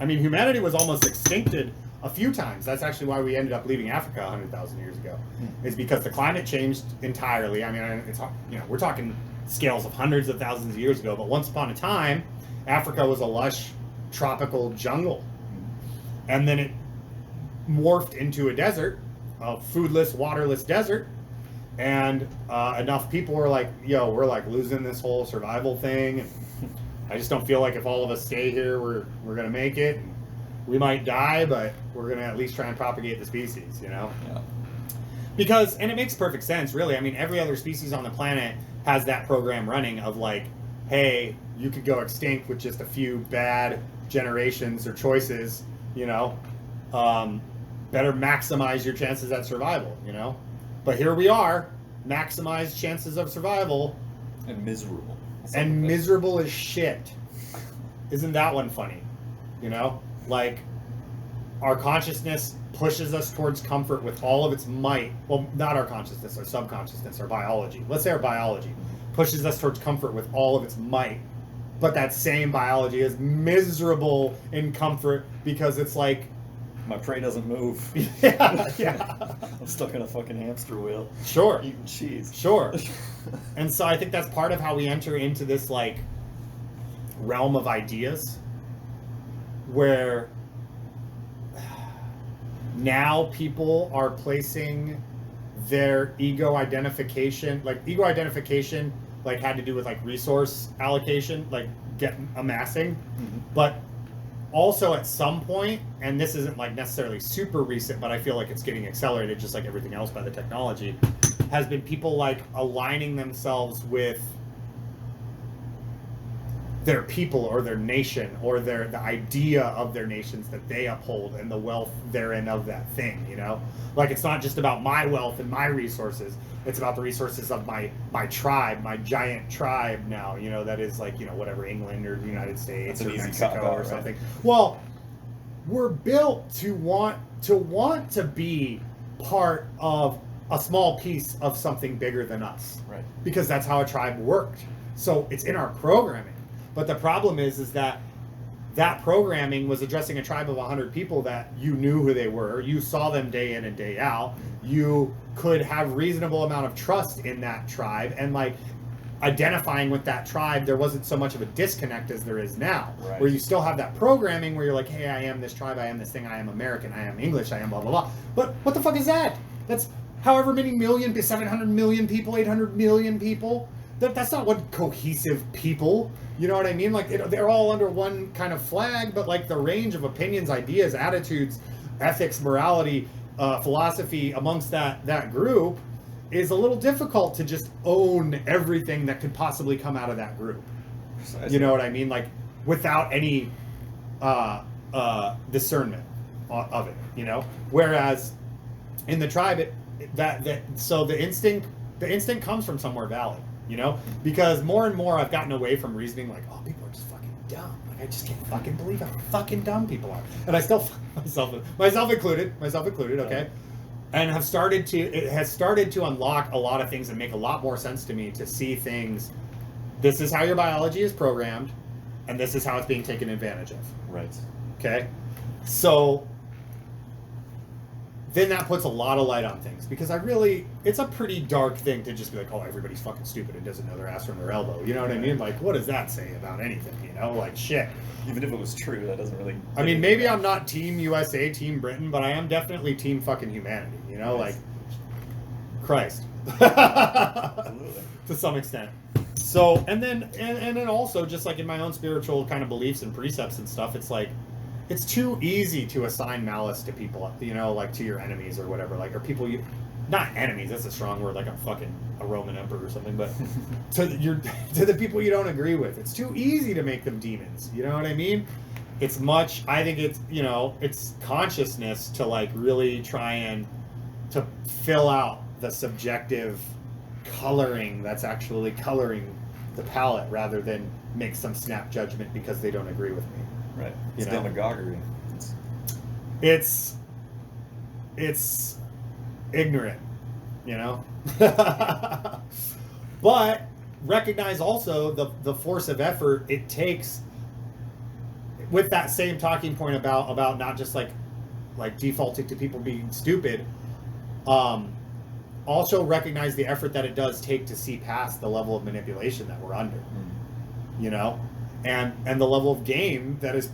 I mean, humanity was almost extincted a few times. That's actually why we ended up leaving Africa 100,000 years ago, is because the climate changed entirely. I mean, it's, you know, we're talking scales of hundreds of thousands of years ago, but once upon a time, Africa was a lush tropical jungle. And then it morphed into a desert, a foodless, waterless desert. And enough people were like, yo, we're like losing this whole survival thing. And I just don't feel like if all of us stay here, we're going to make it. We might die, but we're going to at least try and propagate the species, you know? Yeah. Because, and it makes perfect sense, really. I mean, every other species on the planet has that program running of like, hey, you could go extinct with just a few bad generations or choices, you know? Better maximize your chances at survival, you know? But here we are, maximize chances of survival. And miserable. And miserable as shit. Isn't that one funny? You know? Like, our consciousness pushes us towards comfort with all of its might. Well, not our consciousness, our subconsciousness, our biology. Let's say our biology pushes us towards comfort with all of its might. But that same biology is miserable in comfort because it's like, my prey doesn't move. yeah. I'm stuck in a fucking hamster wheel. Sure. Eating cheese. Sure. And so I think that's part of how we enter into this like realm of ideas where now people are placing their ego identification, like had to do with like resource allocation, like amassing. Mm-hmm. But also at some point, and this isn't like necessarily super recent, but I feel like it's getting accelerated just like everything else by the technology, has been people like aligning themselves with their people or their nation or the idea of their nations that they uphold and the wealth therein of that thing, you know? Like, it's not just about my wealth and my resources. It's about the resources of my tribe, my giant tribe now, you know, that is like, you know, whatever, England or the United States or Mexico or something. Right? Well, we're built to want to be part of a small piece of something bigger than us. Right. Because that's how a tribe worked. So it's in our programming. But the problem is that programming was addressing a tribe of 100 people that you knew who they were. You saw them day in and day out. You could have reasonable amount of trust in that tribe, and like identifying with that tribe, there wasn't so much of a disconnect as there is now, right? Where you still have that programming where you're like, hey, I am this tribe, I am this thing, I am American, I am English, I am blah, blah, blah. But what the fuck is that? That's however many million, 700 million people, 800 million people. That's not what cohesive people, you know what I mean? Like, they're all under one kind of flag, but like the range of opinions, ideas, attitudes, ethics, morality, philosophy amongst that group is a little difficult to just own everything that could possibly come out of that group. You know what I mean? Like, without any discernment of it, you know? Whereas in the tribe, so the instinct comes from somewhere valid. You know, because more and more I've gotten away from reasoning like, oh, people are just fucking dumb. Like, I just can't fucking believe how fucking dumb people are. And I still myself included, okay? And it has started to unlock a lot of things and make a lot more sense to me to see things. This is how your biology is programmed, and this is how it's being taken advantage of. Right. Okay? So then that puts a lot of light on things, because it's a pretty dark thing to just be like, oh, everybody's fucking stupid and doesn't know their ass from their elbow. You know what I mean? Like, what does that say about anything? You know, like, shit. Even if it was true, that doesn't really... I mean, maybe I'm not Team USA, Team Britain, but I am definitely Team fucking humanity. You know, like, Christ. Absolutely. To some extent. So, and then also, just like in my own spiritual kind of beliefs and precepts and stuff, it's like, it's too easy to assign malice to people, you know, like to your enemies or whatever, like, or people not enemies, that's a strong word, like a Roman emperor or something, but to the people you don't agree with. It's too easy to make them demons, you know what I mean? I think it's, you know, it's consciousness to like really try and to fill out the subjective coloring that's actually coloring the palette rather than make some snap judgment because they don't agree with me. Right. It's demagoguery. It's ignorant, you know? But recognize also the force of effort it takes with that same talking point about not just like defaulting to people being stupid, also recognize the effort that it does take to see past the level of manipulation that we're under, you know, and the level of game that is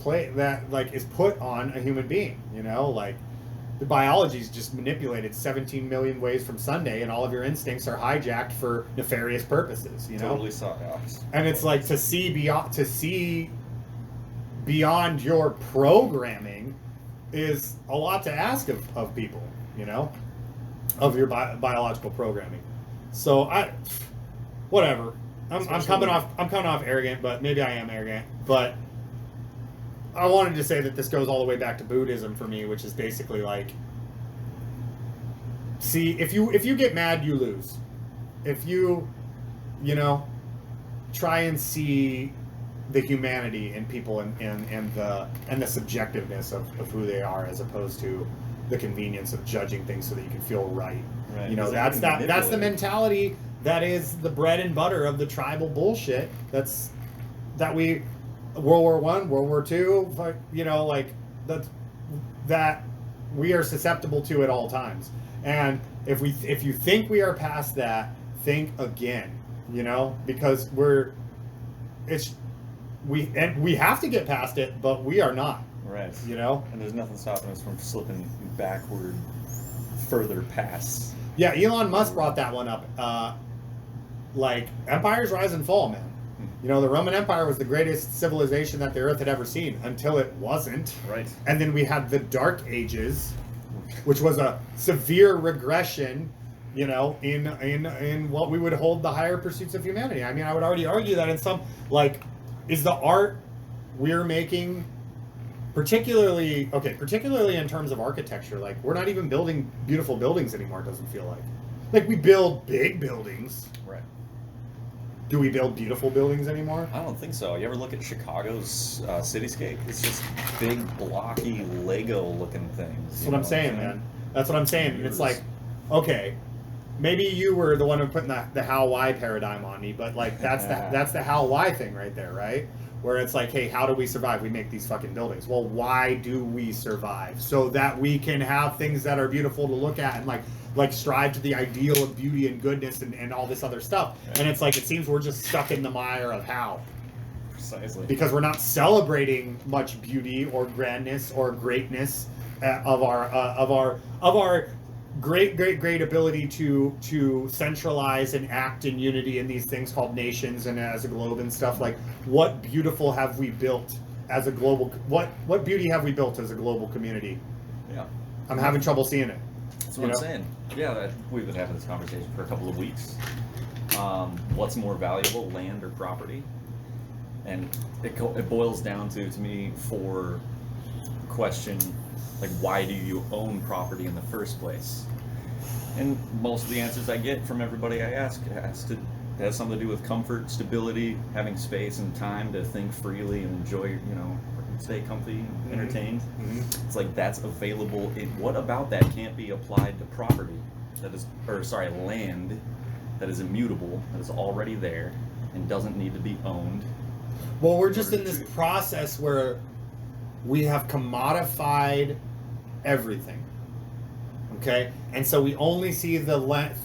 is put on a human being, you know, like the biology is just manipulated 17 million ways from Sunday, and all of your instincts are hijacked for nefarious purposes, you know. Totally saw it. And it's like to see beyond your programming is a lot to ask of people, you know, of your biological programming. So whatever. I'm coming off arrogant, but maybe I am arrogant. But I wanted to say that this goes all the way back to Buddhism for me, which is basically like, see, if you get mad, you lose. If you know, try and see the humanity in people and the subjectiveness of who they are, as opposed to the convenience of judging things so that you can feel right. You know, that's the mentality that is the bread and butter of the tribal bullshit. That we World War I, World War II, you know, like that we are susceptible to at all times. And if you think we are past that, think again, you know, because we have to get past it, but we are not. Right. You know? And there's nothing stopping us from slipping backward further past. Yeah, Elon Musk brought that one up. Like, empires rise and fall, man. You know, the Roman Empire was the greatest civilization that the earth had ever seen until it wasn't. Right. And then we had the Dark Ages, which was a severe regression, you know, in what we would hold the higher pursuits of humanity. I mean, I would already argue that in some, like, is the art we're making, particularly in terms of architecture, like, we're not even building beautiful buildings anymore, it doesn't feel like. Like, we build big buildings. Right. Do we build beautiful buildings anymore? I don't think so. You ever look at Chicago's cityscape? It's just big, blocky, Lego-looking things. That's what I'm saying, man. That's what I'm saying. It's like, okay, maybe you were the one who put the how why paradigm on me, but like that's the how why thing right there, right? Where it's like, hey, how do we survive? We make these fucking buildings. Well, why do we survive? So that we can have things that are beautiful to look at and like strive to the ideal of beauty and goodness and all this other stuff. Right. And it's like, it seems we're just stuck in the mire of how. Precisely. Because we're not celebrating much beauty or grandness or greatness of our great ability to centralize and act in unity in these things called nations and as a globe and stuff. Like, what beautiful have we built as a global, what beauty have we built as a global community? Yeah. I'm having trouble seeing it. That's what I'm saying. Yeah, we've been having this conversation for a couple of weeks. What's more valuable, land or property? And it boils down to me, for question, like, why do you own property in the first place? And most of the answers I get from everybody I ask has something to do with comfort, stability, having space and time to think freely and enjoy, you know, stay comfy, entertained. Mm-hmm. It's like, that's available. What about that can't be applied to property land that is immutable, that is already there and doesn't need to be owned? Well, we're just in this process where we have commodified everything. Okay? And so we only see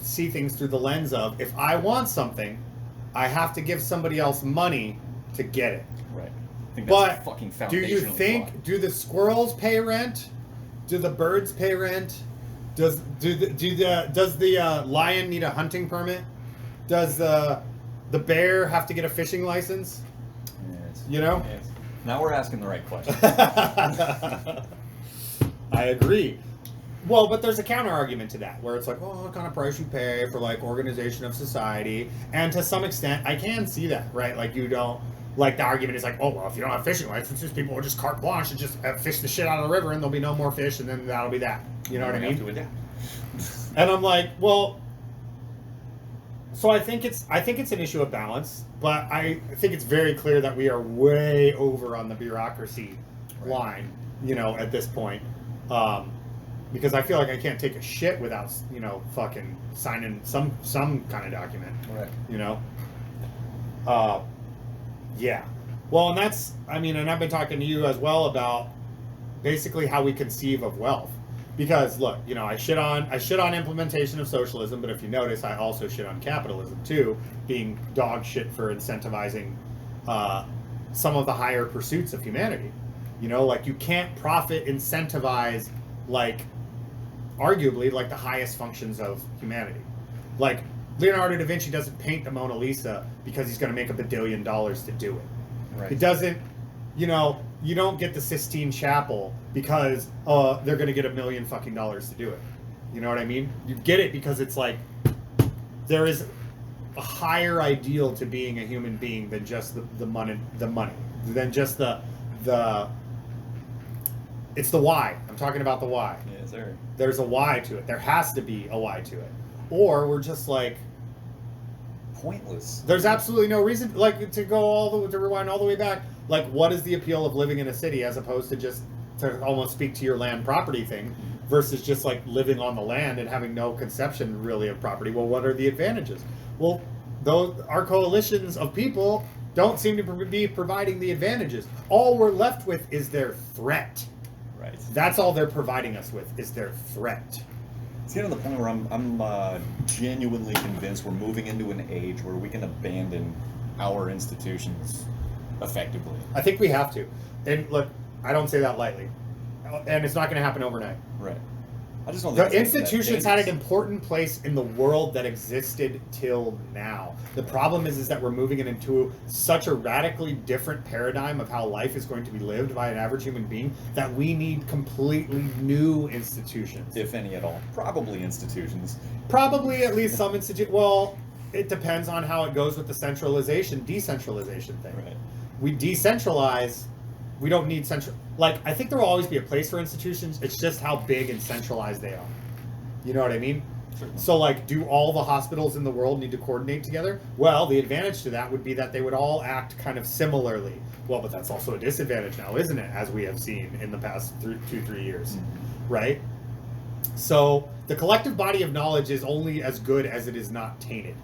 see things through the lens of, if I want something, I have to give somebody else money to get it. Right. But fucking do you think, do the squirrels pay rent? Do the birds pay rent? Does the lion need a hunting permit? Does the bear have to get a fishing license? Yes. You know? Yes. Now we're asking the right question. I agree. Well, but there's a counter argument to that, where it's like, oh, what kind of price you pay for, like, organization of society? And to some extent, I can see that, right? Like, you don't, like, the argument is like, oh, well, if you don't have fishing licenses, people will just carte blanche and just fish the shit out of the river, and there'll be no more fish, and then that'll be that. You know what I mean? Have to adapt. And I'm like, well, so I think it's an issue of balance, but I think it's very clear that we are way over on the bureaucracy line, you know, at this point. Because I feel like I can't take a shit without, you know, fucking signing some kind of document. Right. You know? Yeah. Well, and that's, I mean, and I've been talking to you as well about basically how we conceive of wealth. Because look, you know, I shit on implementation of socialism, but if you notice, I also shit on capitalism too, being dog shit for incentivizing some of the higher pursuits of humanity. You know, like you can't profit incentivize like arguably like the highest functions of humanity. Like Leonardo da Vinci doesn't paint the Mona Lisa because he's going to make $1 billion to do it. Right. It doesn't, you know, you don't get the Sistine Chapel because they're going to get $1 million fucking dollars to do it. You know what I mean? You get it because it's like there is a higher ideal to being a human being than just the money, than just the it's the why. I'm talking about the why. Yes, sir. There's a why to it. There has to be a why to it. Or we're just like pointless. There's absolutely no reason, like, to rewind all the way back. Like, what is the appeal of living in a city as opposed to just to almost speak to your land property thing versus just like living on the land and having no conception really of property? Well, what are the advantages? Well, our coalitions of people don't seem to be providing the advantages. All we're left with is their threat. Right. That's all they're providing us with is their threat. It's getting to the point where I'm genuinely convinced we're moving into an age where we can abandon our institutions effectively. I think we have to. And look, I don't say that lightly. And it's not going to happen overnight. Right. I just don't think the institutions had an important place in the world that existed till now. The problem is that we're moving it into such a radically different paradigm of how life is going to be lived by an average human being that we need completely new institutions. If any at all. Probably institutions. Probably at least some institutions. Well, it depends on how it goes with the decentralization thing. Right. We decentralize. We don't need central. Like, I think there will always be a place for institutions. It's just how big and centralized they are. You know what I mean? Certainly. So, like, do all the hospitals in the world need to coordinate together? Well, the advantage to that would be that they would all act kind of similarly. Well, but that's also a disadvantage now, isn't it? As we have seen in the past 2-3 years, right? So, the collective body of knowledge is only as good as it is not tainted.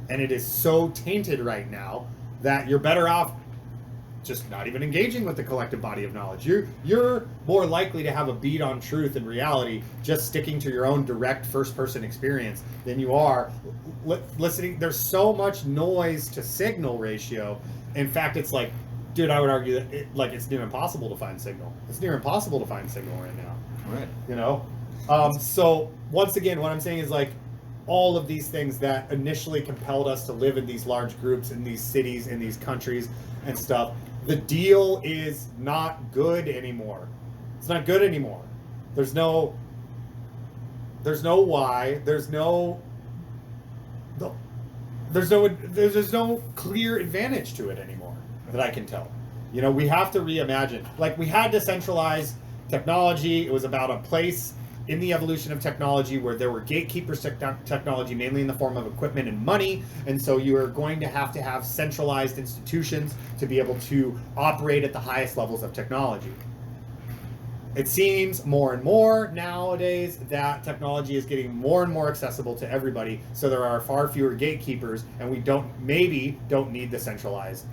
And it is so tainted right now that you're better off just not even engaging with the collective body of knowledge. You're more likely to have a beat on truth and reality just sticking to your own direct first-person experience than you are listening. There's so much noise to signal ratio. In fact, it's like, dude, I would argue that it's near impossible to find signal. It's near impossible to find signal right now. Right. You know? So once again, what I'm saying is like all of these things that initially compelled us to live in these large groups, in these cities, in these countries and stuff, the deal is not good anymore. It's not good anymore. There's no why. There's no clear advantage to it anymore that I can tell. You know, we have to reimagine. Like, we had to centralize technology. It was about a place in the evolution of technology where there were gatekeepers to technology, mainly in the form of equipment and money, and so you are going to have centralized institutions to be able to operate at the highest levels of technology. It seems more and more nowadays that technology is getting more and more accessible to everybody, so there are far fewer gatekeepers, and we don't need the centralized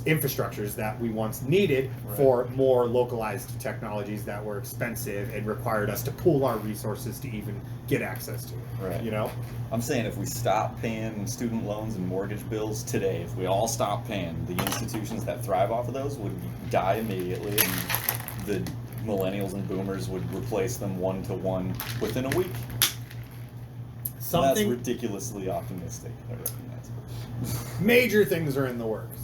infrastructures that we once needed for more localized technologies that were expensive and required us to pool our resources to even get access to it. Right. You know? I'm saying if we stop paying student loans and mortgage bills today, if we all stop paying, the institutions that thrive off of those would die immediately, and the millennials and boomers would replace them one-to-one within a week. That's ridiculously optimistic, I recognize. Major things are in the works.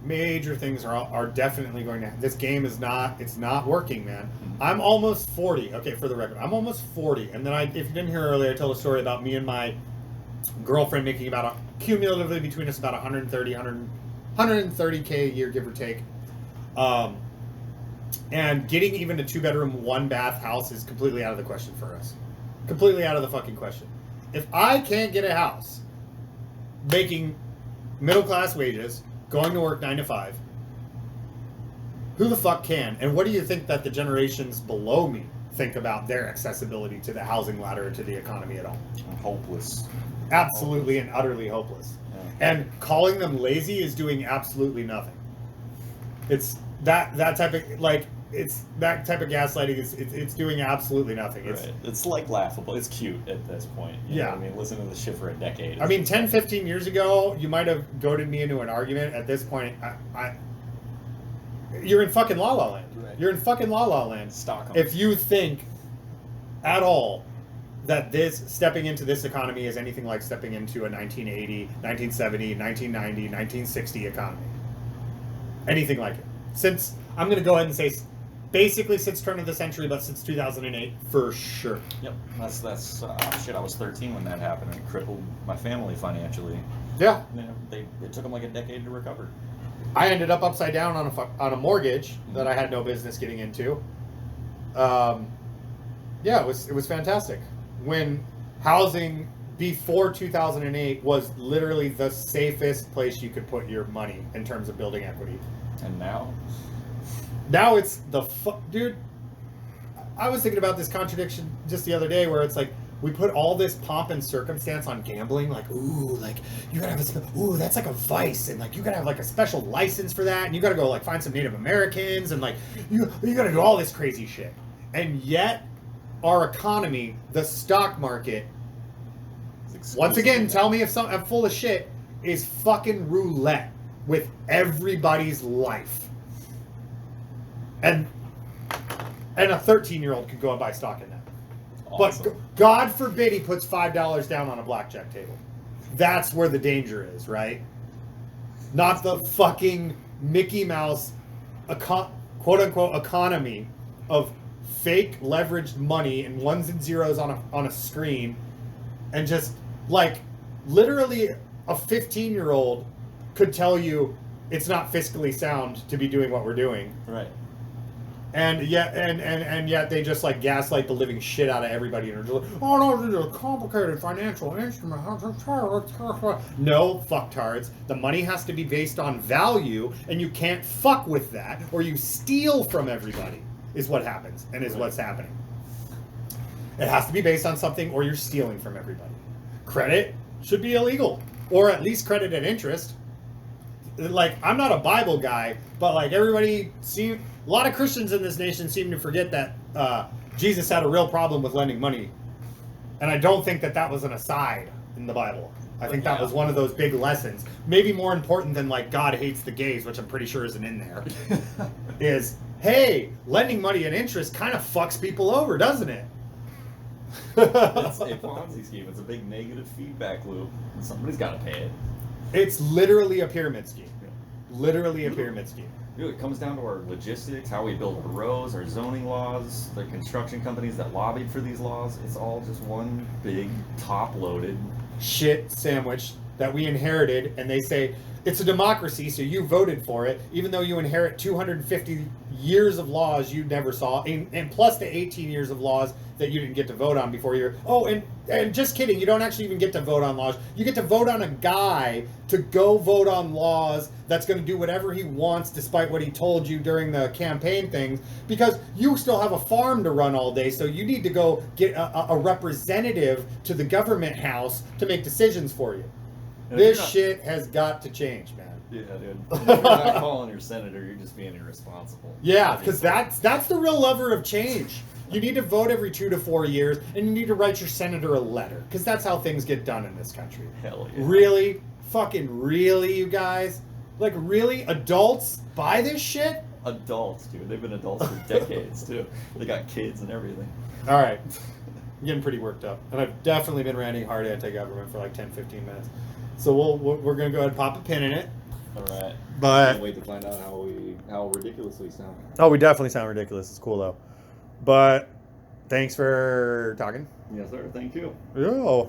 Major things are definitely going to. This game is not. It's not working, man. I'm almost 40. Okay, for the record, I'm almost 40. And then if you didn't hear earlier, I told a story about me and my girlfriend making cumulatively between us about 130K a year, give or take. And getting even a 2-bedroom, 1-bath house is completely out of the question for us. Completely out of the fucking question. If I can't get a house, making middle-class wages, going to work 9 to 5, who the fuck can? And what do you think that the generations below me think about their accessibility to the housing ladder, to the economy at all? Hopeless. Absolutely and utterly hopeless. Yeah. And calling them lazy is doing absolutely nothing. It's that type of like it's that type of gaslighting is it's doing absolutely nothing. It's Right. It's like laughable. It's cute at this point. You know what I mean, listen to this shit for a decade. I mean, 10, 15 years ago, you might have goaded me into an argument. At this point, you're in fucking La La Land. Right. You're in fucking La La Land. Stockholm. If you think at all that this stepping into this economy is anything like stepping into a 1980, 1970, 1990, 1960 economy. Anything like it. Since, I'm going to go ahead and say, basically since turn of the century, but since 2008, for sure. Yep, that's shit. I was 13 when that happened, and it crippled my family financially. Yeah. And it took them like a decade to recover. I ended up upside down on a mortgage that I had no business getting into. Yeah, it was fantastic. When housing before 2008 was literally the safest place you could put your money in terms of building equity. And now? Now it's dude, I was thinking about this contradiction just the other day where it's like, we put all this pomp and circumstance on gambling, like, ooh, like, you gotta have ooh, that's like a vice, and like, you gotta have like a special license for that, and you gotta go like find some Native Americans, and like, you gotta do all this crazy shit. And yet, our economy, the stock market, once again, tell me if I'm full of shit, is fucking roulette with everybody's life. And a 13-year-old could go and buy stock in that. Awesome. But God forbid he puts $5 down on a blackjack table. That's where the danger is, right? Not the fucking Mickey Mouse, quote-unquote, economy of fake leveraged money and ones and zeros on a screen, and just like literally a 15-year-old could tell you it's not fiscally sound to be doing what we're doing. Right. And yet, and yet they just like gaslight the living shit out of everybody, and they're just like, oh no, this is a complicated financial instrument. No, fucktards. The money has to be based on value, and you can't fuck with that, or you steal from everybody. Is what happens, and is what's happening. It has to be based on something, or you're stealing from everybody. Credit should be illegal, or at least credit at interest. Like, I'm not a Bible guy, but like a lot of Christians in this nation seem to forget that Jesus had a real problem with lending money, and I don't think that was an aside in the Bible. I think that was one of those big lessons, maybe more important than like God hates the gays, which I'm pretty sure isn't in there. Is, hey, lending money at interest kind of fucks people over, doesn't it? It's a Ponzi scheme. It's a big negative feedback loop. And somebody's got to pay it. It's literally a pyramid scheme. Literally a pyramid scheme. Dude, it comes down to our logistics, how we build our roads, our zoning laws, the construction companies that lobbied for these laws. It's all just one big top-loaded shit sandwich that we inherited, and they say it's a democracy, so you voted for it, even though you inherit 250 years of laws you never saw, and plus the 18 years of laws that you didn't get to vote on before you're... Oh, and just kidding, you don't actually even get to vote on laws. You get to vote on a guy to go vote on laws that's going to do whatever he wants despite what he told you during the campaign things, because you still have a farm to run all day, so you need to go get a representative to the government house to make decisions for you. This shit has got to change, man. Yeah, dude. If you're not calling your senator, you're just being irresponsible. Yeah, because that's the real lever of change. You need to vote every 2 to 4 years, and you need to write your senator a letter, because that's how things get done in this country. Hell yeah. Really? Fucking really, you guys? Like, really? Adults buy this shit? Adults, dude. They've been adults for decades, too. They got kids and everything. All right. I'm getting pretty worked up. And I've definitely been ranting hard anti-government for like 10, 15 minutes. So we're going to go ahead and pop a pin in it. All right. But can't wait to find out how ridiculous we sound. Oh, we definitely sound ridiculous. It's cool, though. But thanks for talking. Yes, sir. Thank you. Yeah.